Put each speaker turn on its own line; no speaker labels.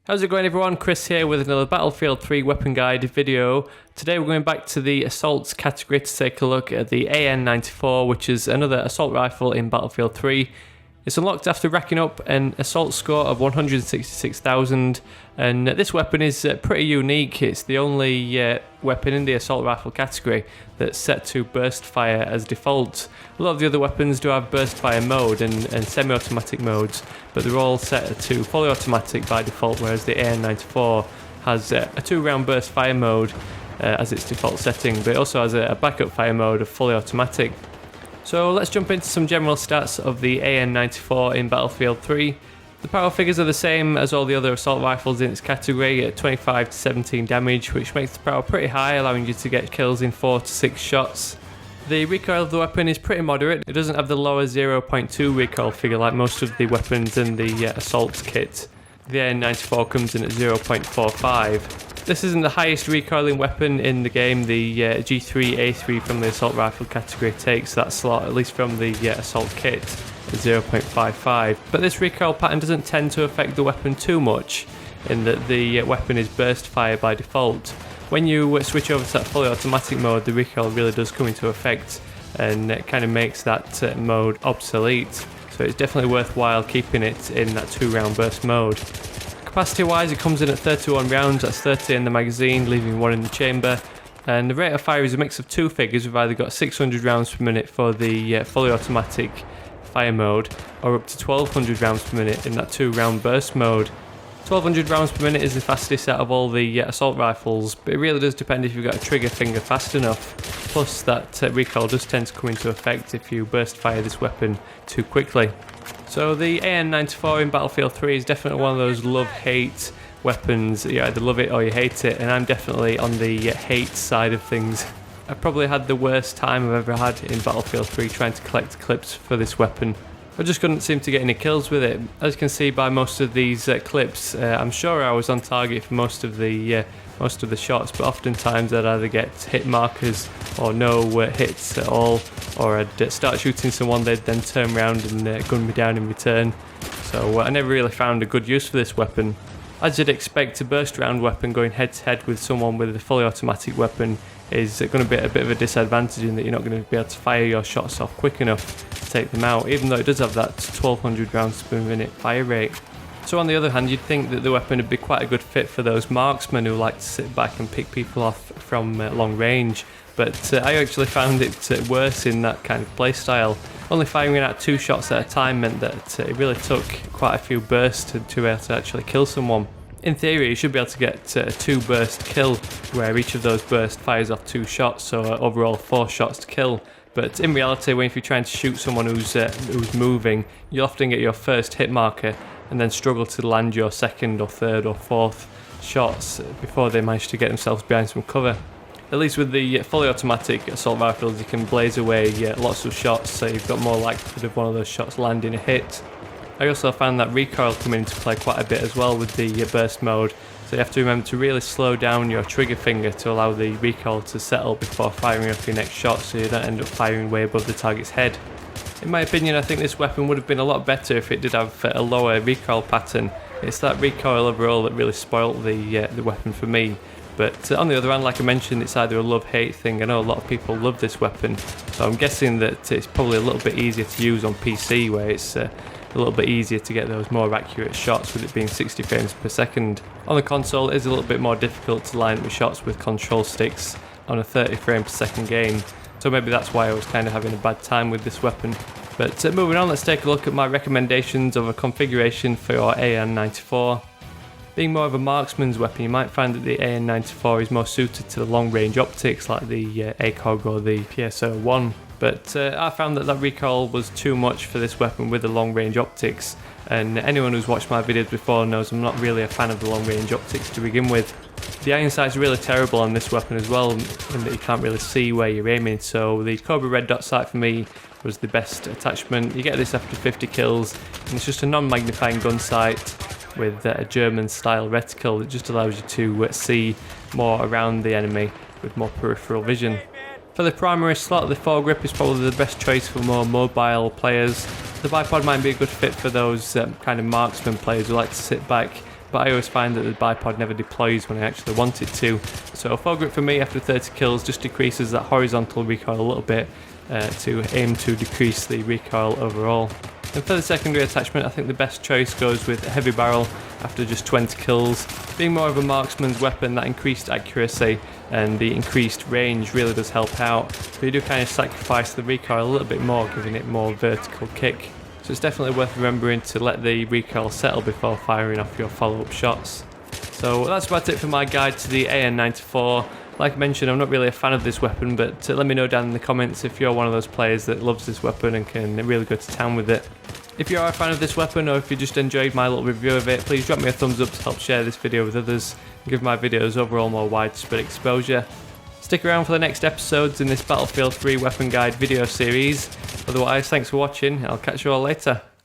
How's it going, everyone? Chris here with another Battlefield 3 weapon guide video. Today we're going back to the assaults category to take a look at the AN-94, which is another assault rifle in Battlefield 3. It's unlocked after racking up an assault score of 166,000, and this weapon is pretty unique. It's the only weapon in the assault rifle category that's set to burst fire as default. A lot of the other weapons do have burst fire mode and semi-automatic modes, but they're all set to fully automatic by default, whereas the AN-94 has a 2-round burst fire mode as its default setting, but it also has a backup fire mode of fully automatic. So let's jump into some general stats of the AN-94 in Battlefield 3. The power figures are the same as all the other assault rifles in its category at 25 to 17 damage, which makes the power pretty high, allowing you to get kills in 4 to 6 shots. The recoil of the weapon is pretty moderate. It doesn't have the lower 0.2 recoil figure like most of the weapons in the assault kit. The AN-94 comes in at 0.45. This isn't the highest recoiling weapon in the game. The G3A3 from the assault rifle category takes that slot, at least from the assault kit, at 0.55. But this recoil pattern doesn't tend to affect the weapon too much, in that the weapon is burst fire by default. When you switch over to that fully automatic mode, the recoil really does come into effect, and it kind of makes that mode obsolete. So it's definitely worthwhile keeping it in that 2-round burst mode. Capacity wise, it comes in at 31 rounds, that's 30 in the magazine, leaving 1 in the chamber. And the rate of fire is a mix of 2 figures. We've either got 600 rounds per minute for the fully automatic fire mode, or up to 1200 rounds per minute in that 2-round burst mode. 1200 rounds per minute is the fastest out of all the assault rifles, but it really does depend if you've got a trigger finger fast enough. Plus that recoil does tend to come into effect if you burst fire this weapon too quickly. So the AN-94 in Battlefield 3 is definitely one of those love-hate weapons. You either love it or you hate it, and I'm definitely on the hate side of things. I probably had the worst time I've ever had in Battlefield 3 trying to collect clips for this weapon. I just couldn't seem to get any kills with it. As you can see by most of these clips, I'm sure I was on target for most of the shots, but oftentimes I'd either get hit markers or no hits at all, or I'd start shooting someone, they'd then turn around and gun me down in return. So I never really found a good use for this weapon. As you'd expect, a burst round weapon going head to head with someone with a fully automatic weapon is going to be a bit of a disadvantage in that you're not going to be able to fire your shots off quick enough to take them out, even though it does have that 1200 rounds per minute fire rate. So on the other hand, you'd think that the weapon would be quite a good fit for those marksmen who like to sit back and pick people off from long range, but I actually found it worse in that kind of playstyle. Only firing out 2 shots at a time meant that it really took quite a few bursts to be able to actually kill someone. In theory, you should be able to get a 2-burst kill, where each of those bursts fires off 2 shots, so overall 4 shots to kill. But in reality, if you're trying to shoot someone who's moving, you'll often get your first hit marker and then struggle to land your second or third or fourth shots before they manage to get themselves behind some cover. At least with the fully automatic assault rifles, you can blaze away lots of shots, so you've got more likelihood of one of those shots landing a hit. I also found that recoil coming into play quite a bit as well with the burst mode, so you have to remember to really slow down your trigger finger to allow the recoil to settle before firing off your next shot, so you don't end up firing way above the target's head. In my opinion, I think this weapon would have been a lot better if it did have a lower recoil pattern. It's that recoil overall that really spoilt the weapon for me. But on the other hand, like I mentioned, it's either a love-hate thing. I know a lot of people love this weapon, so I'm guessing that it's probably a little bit easier to use on PC, where it's a little bit easier to get those more accurate shots with it being 60 frames per second. On the console, it is a little bit more difficult to line up shots with control sticks on a 30 frame per second game, so maybe that's why I was kind of having a bad time with this weapon. But moving on, let's take a look at my recommendations of a configuration for your AN-94. Being more of a marksman's weapon, you might find that the AN-94 is more suited to the long-range optics like the ACOG or the PSO-1. But I found that recoil was too much for this weapon with the long-range optics, and anyone who's watched my videos before knows I'm not really a fan of the long-range optics to begin with. The iron sight's really terrible on this weapon as well, in that you can't really see where you're aiming, so the Cobra Red Dot Sight for me was the best attachment. You get this after 50 kills, and it's just a non-magnifying gun sight with a German-style reticle that just allows you to see more around the enemy with more peripheral vision. For the primary slot, the foregrip is probably the best choice for more mobile players. The Bipod might be a good fit for those kind of marksman players who like to sit back but I always find that the bipod never deploys when I actually want it to. So foregrip for me after 30 kills just decreases that horizontal recoil a little bit to aim to decrease the recoil overall. And for the secondary attachment, I think the best choice goes with a heavy barrel after just 20 kills. Being more of a marksman's weapon, that increased accuracy and the increased range really does help out, but you do kind of sacrifice the recoil a little bit more, giving it more vertical kick. So it's definitely worth remembering to let the recoil settle before firing off your follow-up shots. So that's about it for my guide to the AN-94. Like I mentioned, I'm not really a fan of this weapon, but let me know down in the comments if you're one of those players that loves this weapon and can really go to town with it. If you are a fan of this weapon, or if you just enjoyed my little review of it, please drop me a thumbs up to help share this video with others and give my videos overall more widespread exposure. Stick around for the next episodes in this Battlefield 3 weapon guide video series. Otherwise, thanks for watching, and I'll catch you all later.